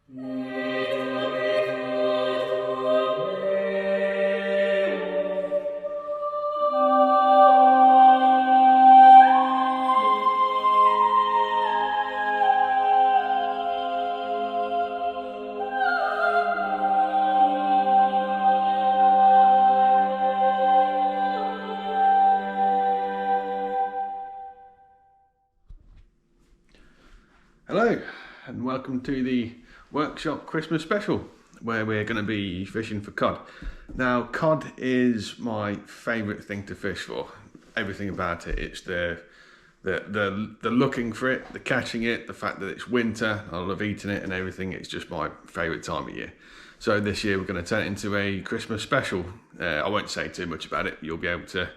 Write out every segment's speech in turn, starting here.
Hello and welcome to the workshop Christmas special where we're going to be fishing for cod. Now cod is my favourite thing to fish for. Everything about it. It's the looking for it, the catching it, the fact that it's winter, I love eating it and everything. It's just my favourite time of year. So this year we're going to turn it into a Christmas special. I won't say too much about it. You'll be able to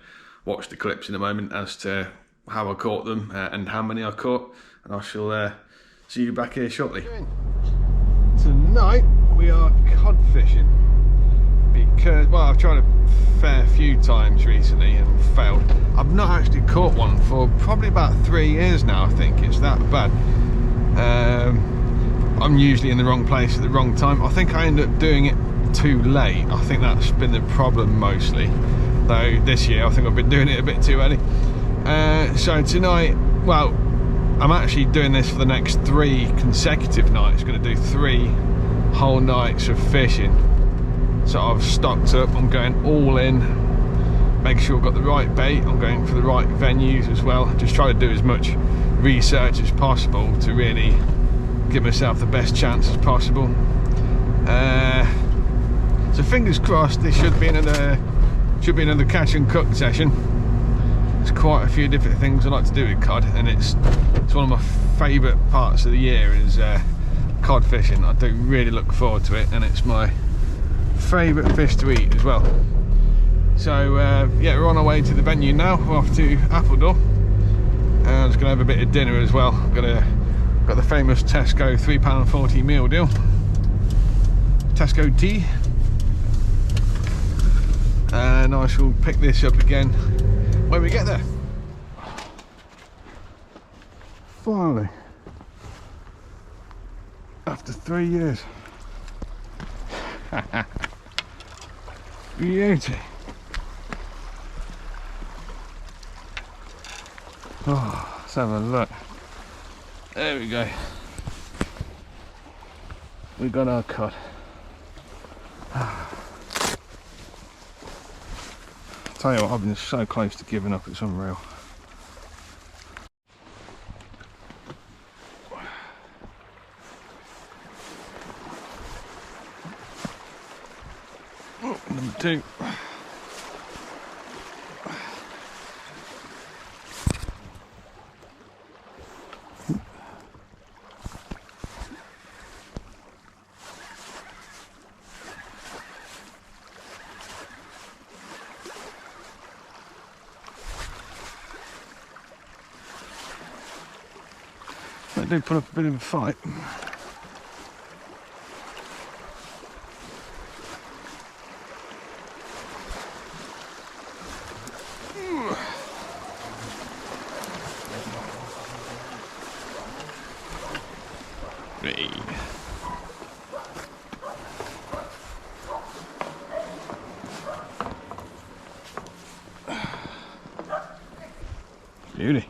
watch the clips in a moment as to how I caught them and how many I caught, and I shall see you back here shortly. Tonight we are cod fishing because, well, I've tried a fair few times recently and failed. I've not actually caught one for probably about 3 years now. I think it's that bad. I'm usually in the wrong place at the wrong time. I think I end up doing it too late. I think that's been the problem mostly, though this year I think I've been doing it a bit too early. So tonight, well, I'm actually doing this for the next 3 consecutive nights. Going to do 3 whole nights of fishing. So I've stocked up, I'm going all in, make sure I've got the right bait, I'm going for the right venues as well. Just try to do as much research as possible to really give myself the best chance as possible. So fingers crossed, this should be another catch and cook session. There's quite a few different things I like to do with cod, and it's one of my favourite parts of the year is cod fishing. I do really look forward to it, and it's my favourite fish to eat as well. So yeah, we're on our way to the venue now. We're off to Appledore, and I'm just going to have a bit of dinner as well. Got the famous Tesco £3.40 meal deal, Tesco tea, and I shall pick this up again when we get there. Finally, after 3 years. Beauty. Oh, let's have a look. There we go. We got our cod. Tell you what, I've been so close to giving up, it's unreal. Oh, number 2. They do put up a bit of a fight. Hey. Beauty.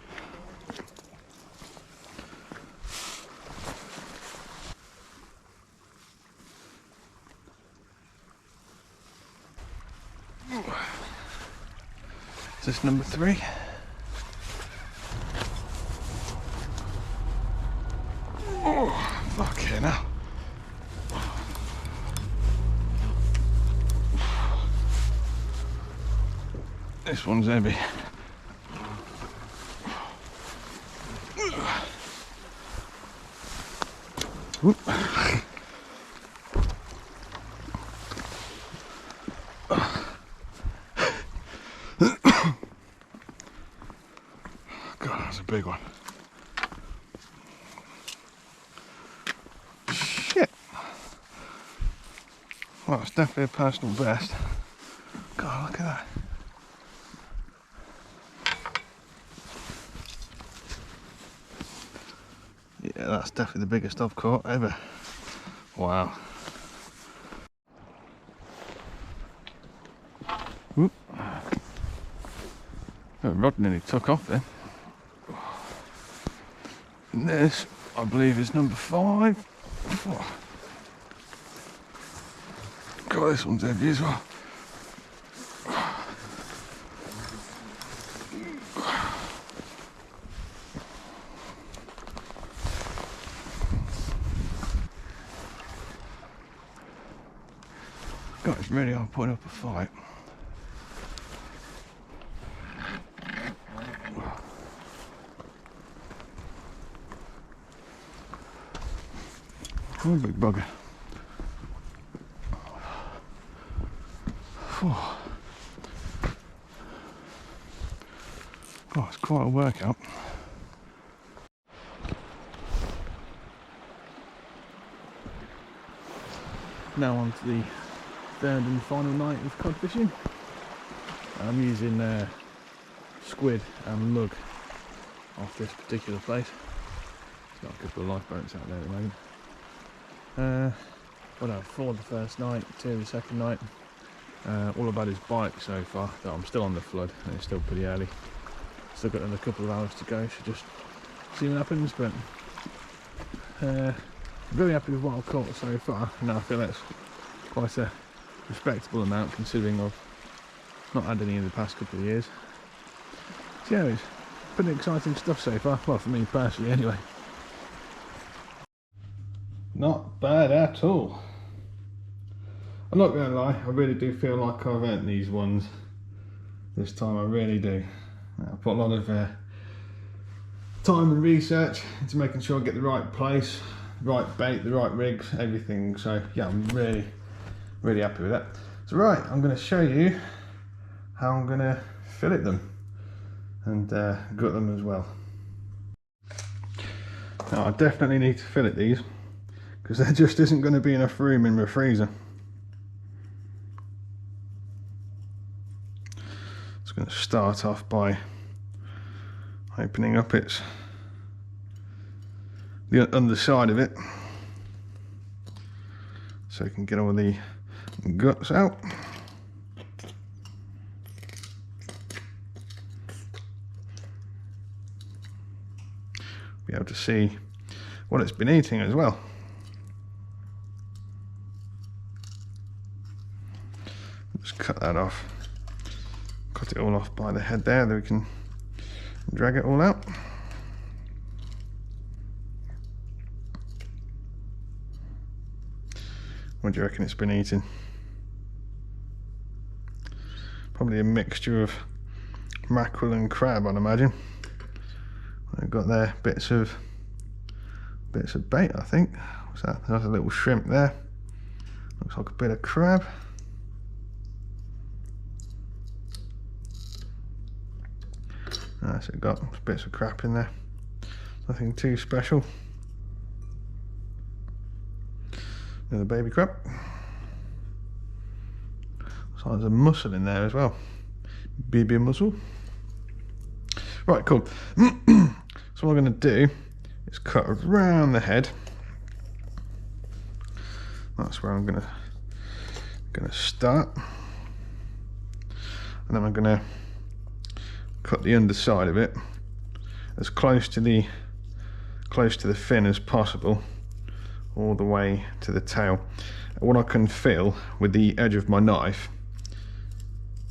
Is this number 3? Oh, fucking hell. This one's heavy. Whoop. God, that's a big one. Shit. Well, it's definitely a personal best. God, look at that. Yeah, that's definitely the biggest I've caught ever. Wow. Whoop. The rod nearly took off then. And this, I believe, is number 5. God, this one's heavy as well. God, it's really hard putting up a fight. Oh, big bugger. Oh, it's quite a workout. Now on to the third and final night of cod fishing. I'm using squid and lug off this particular place. There's got a couple of lifeboats out there at the moment. Well, no, 4 the first night, 2 the second night. All about his bite so far. Though I'm still on the flood and it's still pretty early. Still got another couple of hours to go, so just see what happens. But I'm very happy with what I've caught so far. And I feel that's quite a respectable amount considering I've not had any in the past couple of years. So yeah, it's pretty exciting stuff so far. Well, for me personally, anyway. Not bad at all. I'm not going to lie, I really do feel like I've earned these ones this time, I really do. I put a lot of time and research into making sure I get the right place, the right bait, the right rigs, everything. So yeah, I'm really happy with that. So right, I'm going to show you how I'm going to fillet them and gut them as well. Now I definitely need to fillet these because there just isn't going to be enough room in my freezer. It's going to start off by opening up the underside of it so I can get all the guts out. Be able to see what it's been eating as well. Just cut that off. Cut it all off by the head there, then we can drag it all out. What do you reckon it's been eating? Probably a mixture of mackerel and crab, I'd imagine. I've got there bits of bait, I think. What's that? There's a little shrimp there. Looks like a bit of crab. So it got bits of crap in there. Nothing too special. Another baby crab. So there's a mussel in there as well. Baby mussel. Right, cool. So what I'm going to do is cut around the head. That's where I'm going to start, and then I'm going to cut the underside of it as close to the fin as possible, all the way to the tail. What I can feel with the edge of my knife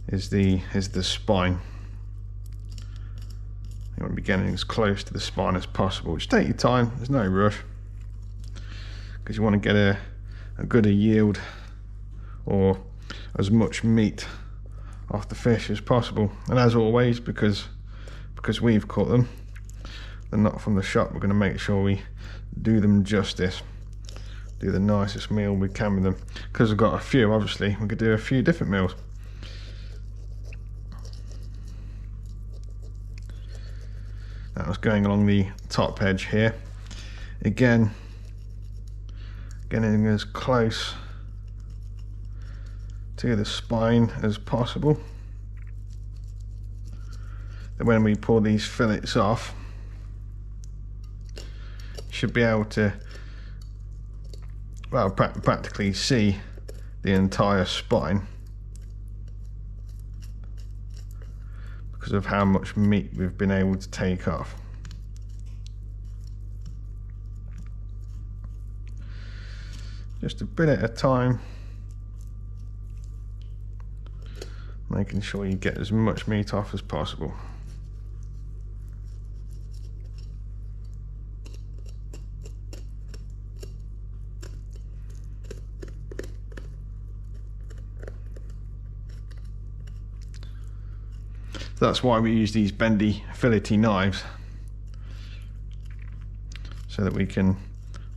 is the spine. You want to be getting as close to the spine as possible. Just take your time, there's no rush, because you want to get a good yield or as much meat off the fish as possible. And as always, because we've caught them, they're not from the shop, we're going to make sure we do them justice, do the nicest meal we can with them. Because we've got a few, obviously we could do a few different meals. That was going along the top edge here. Again, getting as close to the spine as possible. Then when we pull these fillets off, you should be able to well, practically see the entire spine because of how much meat we've been able to take off. Just a bit at a time, making sure you get as much meat off as possible. That's why we use these bendy fillety knives, so that we can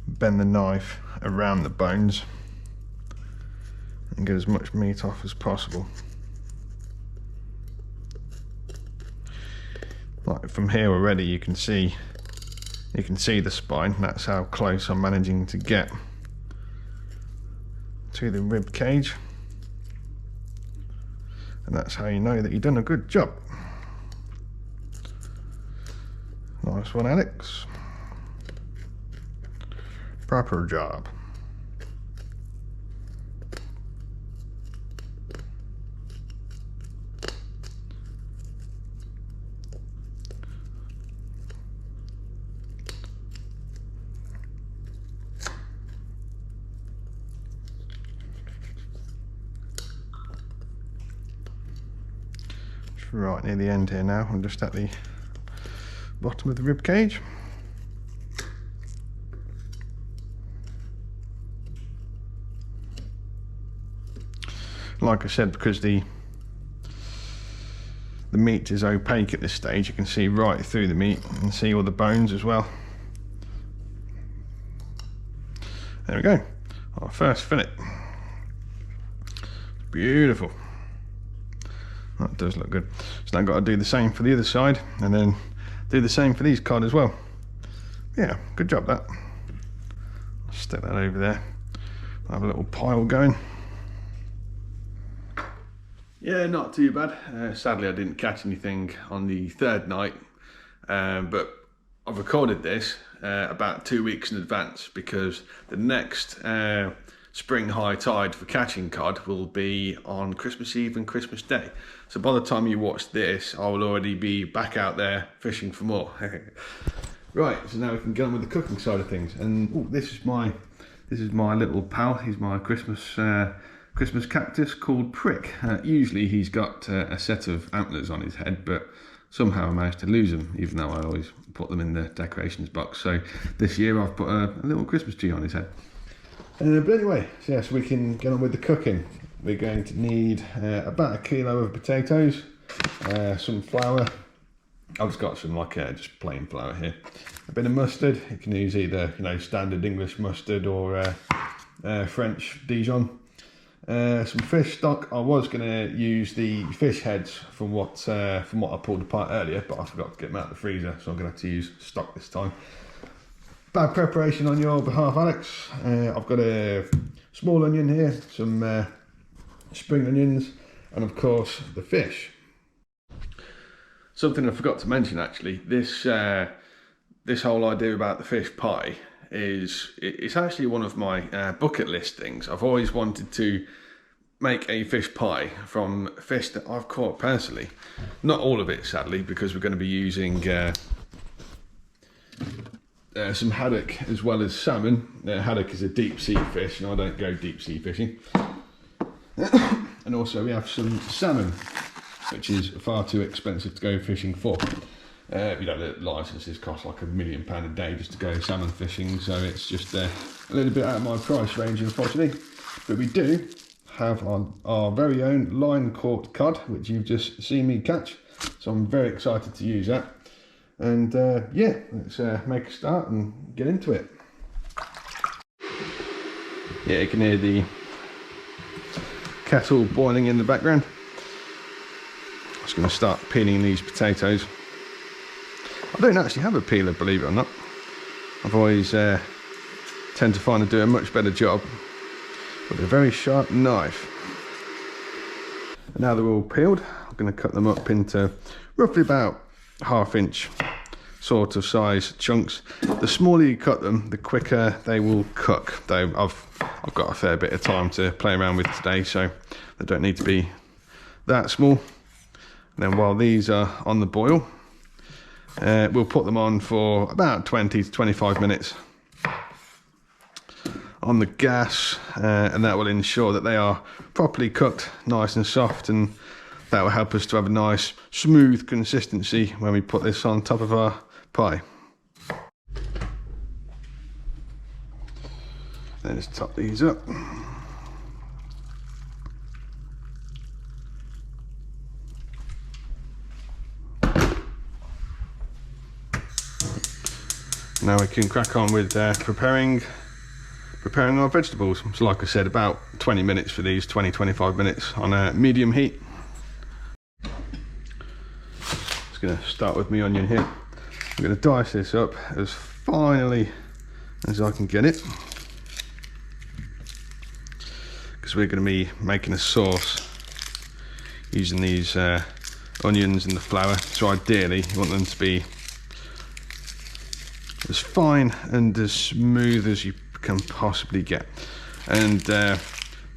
bend the knife around the bones and get as much meat off as possible. Like from here already you can see the spine. That's how close I'm managing to get to the rib cage, and that's how you know that you've done a good job. Nice one, Alex. Proper job. It's right near the end here now. I'm just at the bottom of the rib cage. Like I said, because the meat is opaque at this stage, you can see right through the meat and see all the bones as well. There we go, our first fillet. Beautiful. That does look good. So now I've got to do the same for the other side, and then do the same for these cod as well. Yeah, good job that. I'll stick that over there. I'll have a little pile going. Yeah, not too bad. Sadly, I didn't catch anything on the third night, but I've recorded this about 2 weeks in advance, because the next spring high tide for catching cod will be on Christmas Eve and Christmas Day. So by the time you watch this, I will already be back out there fishing for more. Right, so now we can get on with the cooking side of things. And ooh, this is my little pal. He's my Christmas cactus called Prick. Usually he's got a set of antlers on his head, but somehow I managed to lose them, even though I always put them in the decorations box. So this year I've put a little Christmas tree on his head. But anyway, so yes, we can get on with the cooking. We're going to need about 1 kilo of potatoes, some flour. I've just got some just plain flour here. A bit of mustard. You can use either standard English mustard or French Dijon. Some fish stock. I was going to use the fish heads from what I pulled apart earlier, but I forgot to get them out of the freezer, so I'm going to have to use stock this time. Bad preparation on your behalf, Alex. I've got a small onion here, some spring onions, and of course the fish. Something I forgot to mention actually, this whole idea about the fish pie it's actually one of my bucket list things. I've always wanted to make a fish pie from fish that I've caught personally. Not all of it, sadly, because we're going to be using some haddock as well as salmon. Haddock is a deep sea fish, and I don't go deep sea fishing. And also we have some salmon, which is far too expensive to go fishing for. The licenses cost like £1 million a day just to go salmon fishing, so it's just a little bit out of my price range, unfortunately. But we do have our very own line caught cod, which you've just seen me catch, so I'm very excited to use that. And yeah, let's make a start and get into it. Yeah, you can hear the kettle boiling in the background. I'm just going to start peeling these potatoes. I don't actually have a peeler, believe it or not. I've always tend to find I do a much better job with a very sharp knife. And now they're all peeled, I'm going to cut them up into roughly about 1/2 inch sort of size chunks. The smaller you cut them, the quicker they will cook. Though I've got a fair bit of time to play around with today, so they don't need to be that small. And then while these are on the boil, we'll put them on for about 20 to 25 minutes on the gas, and that will ensure that they are properly cooked, nice and soft, and that will help us to have a nice smooth consistency when we put this on top of our pie. Then just top these up. Now we can crack on with preparing our vegetables. So like I said, about 20 minutes for these, 20-25 minutes on a medium heat. Just going to start with my onion here. I'm going to dice this up as finely as I can get it, because we're going to be making a sauce using these onions and the flour. So ideally you want them to be as fine and as smooth as you can possibly get, and to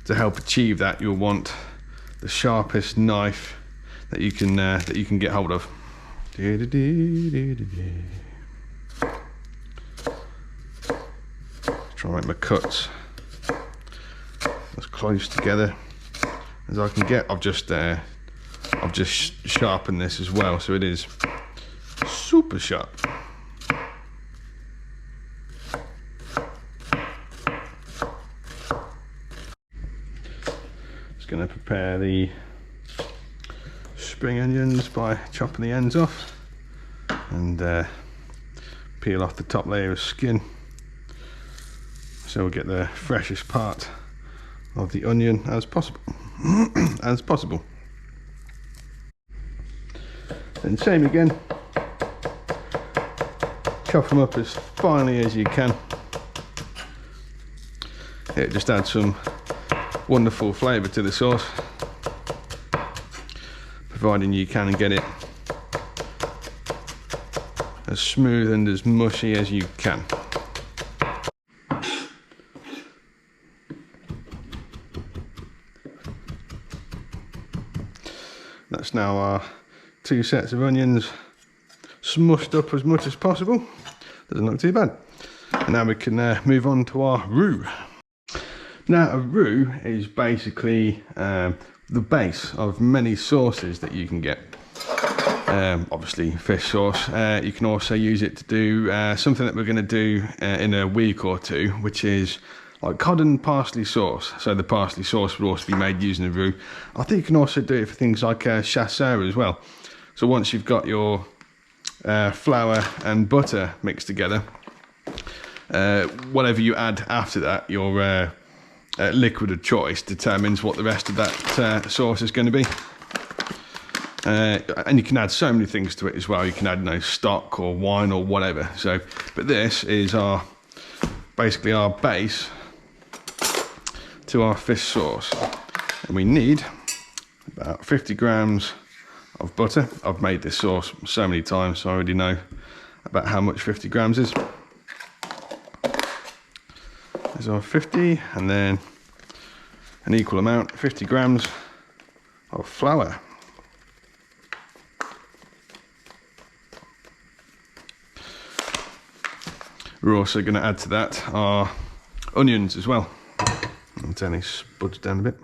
help achieve that, you'll want the sharpest knife that you can get hold of. Try and make my cuts as close together as I can get. I've just sharpened this as well, so it is super sharp. Going to prepare the spring onions by chopping the ends off and peel off the top layer of skin, so we'll get the freshest part of the onion as possible. And same again, chop them up as finely as you can. It just adds some wonderful flavour to the sauce, providing you can get it as smooth and as mushy as you can. That's now our 2 sets of onions smushed up as much as possible. Doesn't look too bad. And now we can move on to our roux. Now, a roux is basically the base of many sauces that you can get. Obviously fish sauce. You can also use it to do something that we're going to do in a week or two, which is like cod and parsley sauce. So the parsley sauce will also be made using a roux. I think you can also do it for things like chasseur as well. So once you've got your flour and butter mixed together, whatever you add after that, your liquid of choice determines what the rest of that sauce is going to be. And you can add so many things to it as well. You can add stock or wine or whatever. So, but this is basically our base to our fish sauce, and we need about 50 grams of butter. I've made this sauce so many times, so I already know about how much 50 grams is. There's our 50, and then an equal amount, 50 grams of flour. We're also going to add to that our onions as well. I'll turn these spuds down a bit,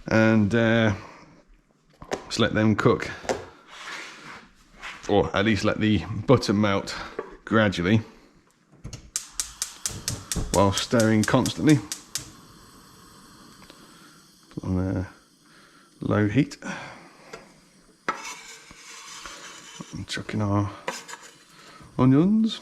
and just let them cook, or at least let the butter melt gradually while stirring constantly on a low heat. I'm chucking our onions.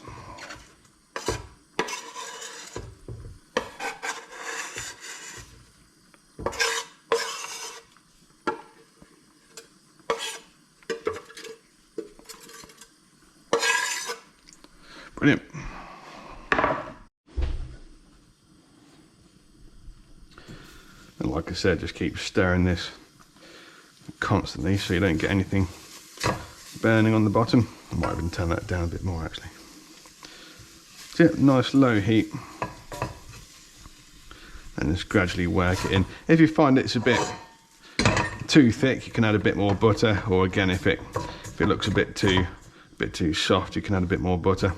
Brilliant. And like I said, just keep stirring this constantly so you don't get anything burning on the bottom. I might even turn that down a bit more actually. So yeah, nice low heat. And just gradually work it in. If you find it's a bit too thick, you can add a bit more butter, or again if it looks a bit too soft, you can add a bit more butter.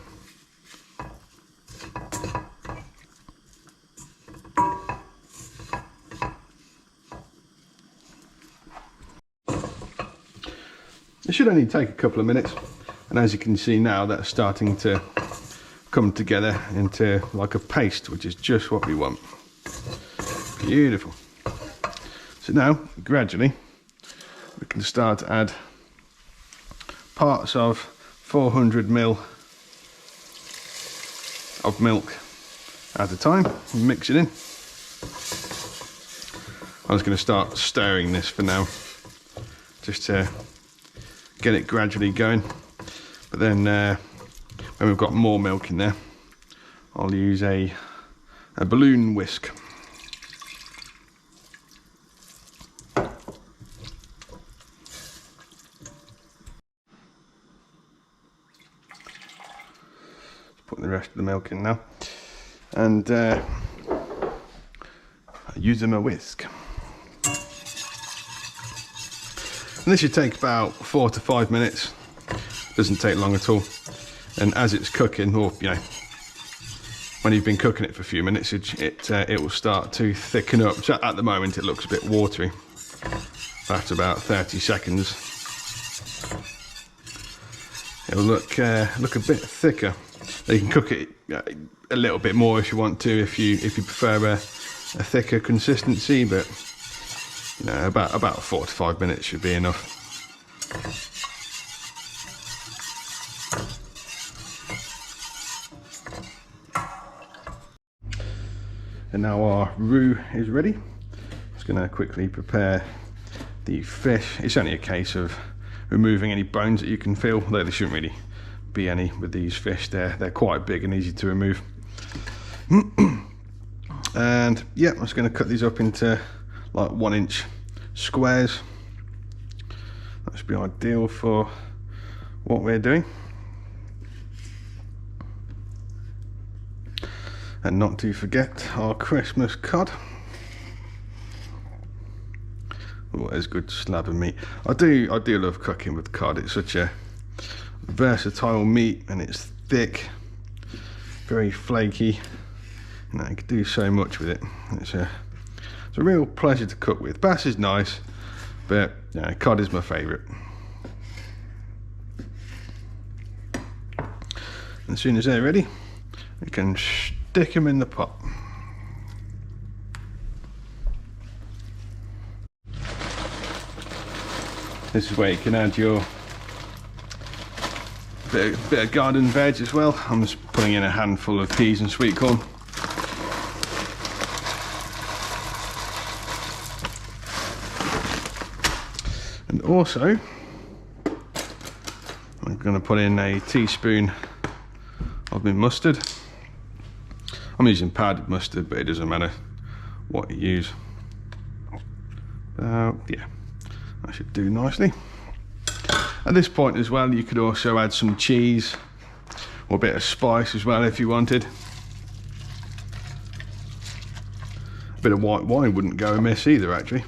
It should only take a couple of minutes, and as you can see now, that's starting to come together into like a paste, which is just what we want. Beautiful. So now, gradually, we can start to add parts of 400 ml of milk at a time and mix it in. I'm just going to start stirring this for now, just to get it gradually going. But then when we've got more milk in there, I'll use a balloon whisk. Put the rest of the milk in now, and using a whisk. And this should take about 4 to 5 minutes. Doesn't take long at all. And as it's cooking, or you know, when you've been cooking it for a few minutes, it will start to thicken up. So at the moment, it looks a bit watery. After about 30 seconds, it'll look a bit thicker. You can cook it a little bit more if you want to, if you prefer a thicker consistency, but you know, about 4 to 5 minutes should be enough. And now our roux is ready. I'm just going to quickly prepare the fish. It's only a case of removing any bones that you can feel, though there shouldn't really be any with these fish. They're quite big and easy to remove. And yeah, I'm just going to cut these up into like 1-inch squares. That should be ideal for what we're doing. And not to forget our Christmas cod. Oh, there's a good slab of meat. I do love cooking with cod. It's such a versatile meat, and it's thick, very flaky. You know, you can do so much with it. It's a real pleasure to cook with. Bass is nice, but you know, cod is my favourite. As soon as they're ready, we can stick them in the pot. This is where you can add your bit of garden veg as well. I'm just putting in a handful of peas and sweet corn. And also, I'm going to put in a teaspoon of my mustard. I'm using powdered mustard, but it doesn't matter what you use. Yeah, that should do nicely. At this point as well, you could also add some cheese or a bit of spice as well if you wanted. A bit of white wine wouldn't go amiss either, actually.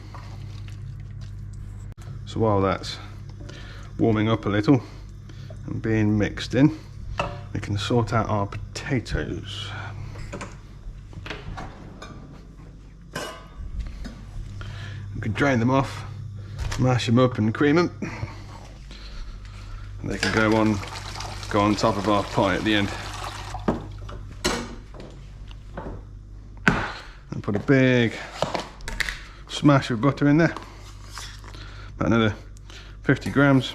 So while that's warming up a little and being mixed in, we can sort out our potatoes. We can drain them off, mash them up and cream them. And they can go on top of our pie at the end. And put a big smash of butter in there. About another 50 grams.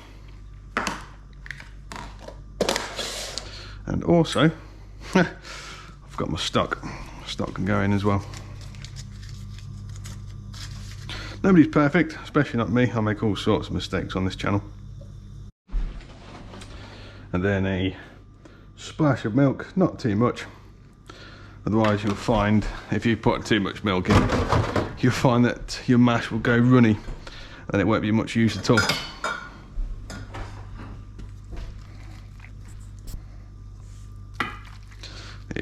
And also, I've got my stock. Stock can go in as well. Nobody's perfect, especially not me. I make all sorts of mistakes on this channel. And then a splash of milk, not too much. Otherwise you'll find, if you put too much milk in, you'll find that your mash will go runny and it won't be much use at all.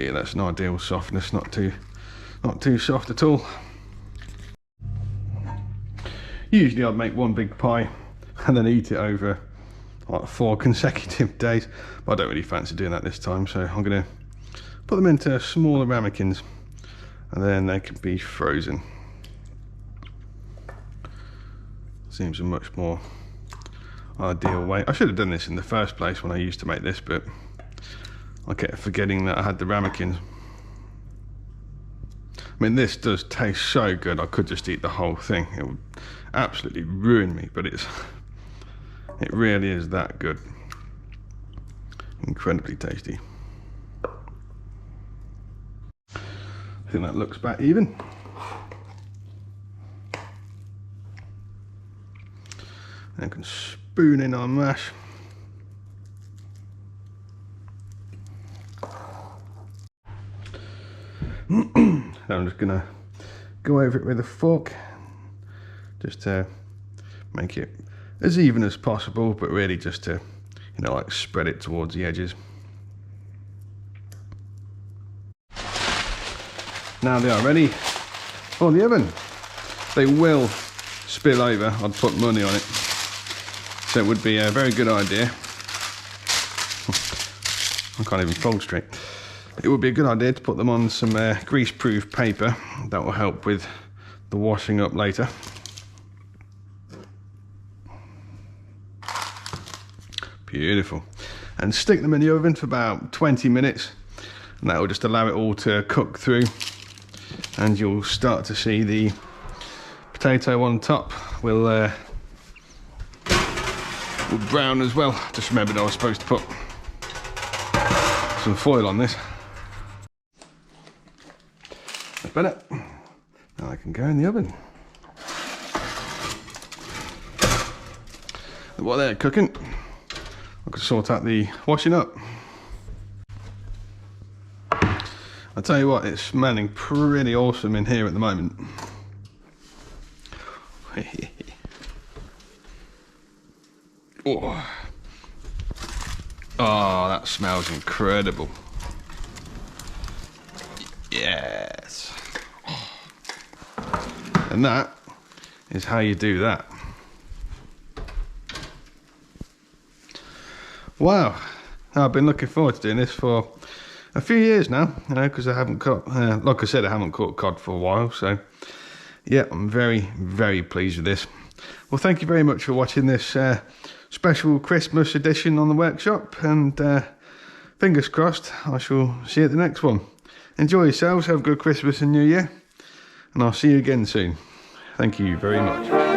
Yeah, that's an ideal softness, not too soft at all. Usually I'd make one big pie and then eat it over like 4 consecutive days, but I don't really fancy doing that this time, so I'm going to put them into smaller ramekins and then they can be frozen. Seems a much more ideal way. I should have done this in the first place when I used to make this, but I kept forgetting that I had the ramekins. I mean, this does taste so good, I could just eat the whole thing. It would absolutely ruin me, but it really is that good. Incredibly tasty. I think that looks about even. And I can spoon in our mash. I'm just gonna go over it with a fork, just to make it as even as possible, but really just to, you know, like spread it towards the edges. Now they are ready for the oven. They will spill over, I'd put money on it, so it would be a very good idea. I can't even fold straight. It would be a good idea to put them on some grease-proof paper. That will help with the washing up later. Beautiful. And stick them in the oven for about 20 minutes, and that will just allow it all to cook through, and you'll start to see the potato on top will brown as well. Just remembered I was supposed to put some foil on this. That's better. Now I can go in the oven. And while they're cooking, I can sort out the washing up. I'll tell you what, it's smelling pretty awesome in here at the moment. Oh. Oh, that smells incredible. Yes. And that is how you do that. Wow. I've been looking forward to doing this for a few years now, you know, because I haven't caught, like I said, I haven't caught cod for a while, so yeah, I'm very, very pleased with this. Well, thank you very much for watching this special Christmas edition on the workshop, and fingers crossed I shall see you at the next one. Enjoy yourselves, have a good Christmas and New Year, and I'll see you again soon. Thank you very much.